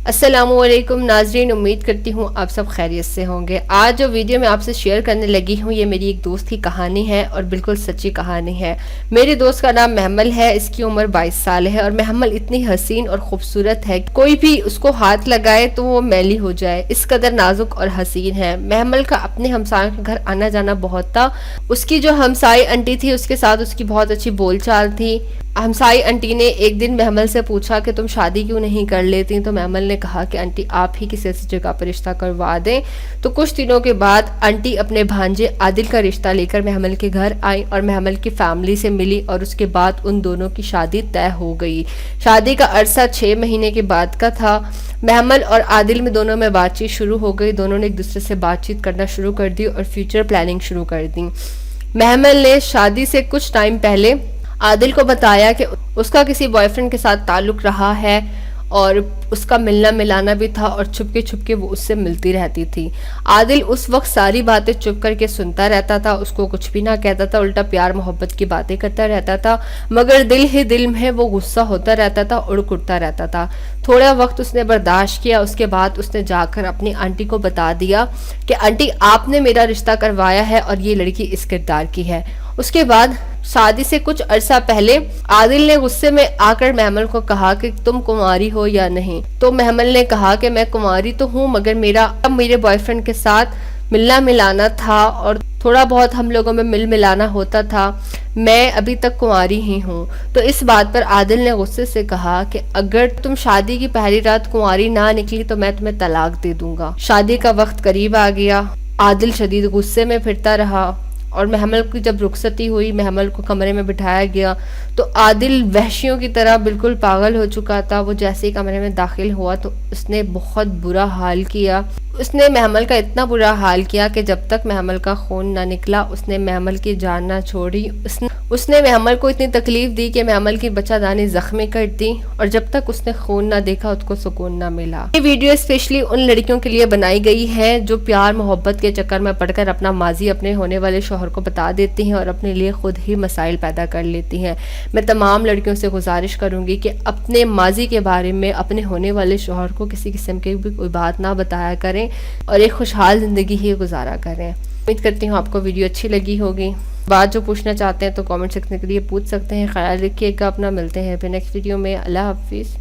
السلام علیکم ناظرین، امید کرتی ہوں آپ سب خیریت سے ہوں گے۔ آج جو ویڈیو میں آپ سے شیئر کرنے لگی ہوں یہ میری ایک دوست کی کہانی ہے اور بالکل سچی کہانی ہے۔ میرے دوست کا نام محمل ہے، اس کی عمر 22 سال ہے اور محمل اتنی حسین اور خوبصورت ہے کہ کوئی بھی اس کو ہاتھ لگائے تو وہ میلی ہو جائے، اس قدر نازک اور حسین ہے۔ محمل کا اپنے ہمسایوں کے گھر آنا جانا بہت تھا۔ اس کی جو ہمسائی انٹی تھی اس کے ساتھ اس کی بہت اچھی بول چال تھی۔ ہمسائی انٹی نے ایک دن محمل سے پوچھا کہ تم شادی کیوں نہیں کر لیتی، تو محمل نے کہا کہ انٹی آپ ہی کسی ایسی جگہ پر رشتہ کروا دیں۔ تو کچھ دنوں کے بعد انٹی اپنے بھانجے عادل کا رشتہ لے کر محمل کے گھر آئی اور محمل کی فیملی سے ملی اور اس کے بعد ان دونوں کی شادی طے ہو گئی۔ شادی کا عرصہ 6 مہینے کے بعد کا تھا۔ محمل اور عادل میں دونوں میں بات چیت شروع ہو گئی، دونوں نے ایک دوسرے سے بات چیت کرنا شروع کر دی اور فیوچر پلاننگ شروع کر دی۔ محمل نے شادی سے کچھ ٹائم پہلے عادل کو بتایا کہ اس کا کسی بوائے فرینڈ کے ساتھ تعلق رہا ہے اور اس کا ملنا ملانا بھی تھا اور چھپ کے وہ اس سے ملتی رہتی تھی۔ عادل اس وقت ساری باتیں چپ کر کے سنتا رہتا تھا، اس کو کچھ بھی نہ کہتا تھا، الٹا پیار محبت کی باتیں کرتا رہتا تھا، مگر دل ہی دل میں وہ غصہ ہوتا رہتا تھا، اڑ اڑتا رہتا تھا۔ تھوڑا وقت اس نے برداشت کیا، اس کے بعد اس نے جا کر اپنی آنٹی کو بتا دیا کہ آنٹی آپ نے میرا رشتہ کروایا ہے اور یہ لڑکی اس کردار کی ہے۔ اس کے بعد شادی سے کچھ عرصہ پہلے عادل نے غصے میں آ کر محمل کو کہا کہ تم کنواری ہو یا نہیں، تو محمل نے کہا کہ میں کنواری تو ہوں مگر میرے بوائے فرینڈ کے ساتھ ملنا ملانا تھا اور تھوڑا بہت ہم لوگوں میں مل ملانا ہوتا تھا، میں ابھی تک کنواری ہی ہوں۔ تو اس بات پر عادل نے غصے سے کہا کہ اگر تم شادی کی پہلی رات کنواری نہ نکلی تو میں تمہیں طلاق دے دوں گا۔ شادی کا وقت قریب آ گیا، عادل شدید غصے میں پھرتا رہا اور محمل کی جب رخصتی ہوئی، محمل کو کمرے میں بٹھایا گیا تو عادل وحشیوں کی طرح بالکل پاگل ہو چکا تھا۔ وہ جیسے ہی کمرے میں داخل ہوا تو اس نے بہت برا حال کیا۔ اس نے محمل کا اتنا برا حال کیا کہ جب تک محمل کا خون نہ نکلا اس نے محمل کی جان نہ چھوڑی۔ اس نے محمل کو اتنی تکلیف دی کہ محمل کی بچہ دانی زخمی کر دی اور جب تک اس نے خون نہ دیکھا اس کو سکون نہ ملا۔ یہ ویڈیو اسپیشلی ان لڑکیوں کے لیے بنائی گئی ہے جو پیار محبت کے چکر میں پڑ کر اپنا ماضی اپنے ہونے والے شوہر کو بتا دیتی ہیں اور اپنے لیے خود ہی مسائل پیدا کر لیتی ہیں۔ میں تمام لڑکیوں سے گزارش کروں گی کہ اپنے ماضی کے بارے میں اپنے ہونے والے شوہر کو کسی قسم کی بھی کوئی بات نہ بتایا کریں اور ایک خوشحال زندگی ہی گزارا کریں۔ امید کرتی ہوں آپ کو ویڈیو اچھی لگی ہوگی۔ بات جو پوچھنا چاہتے ہیں تو کامنٹ سیکشن کے لیے پوچھ سکتے ہیں۔ خیال رکھیے گا اپنا، ملتے ہیں پھر نیکسٹ ویڈیو میں۔ اللہ حافظ۔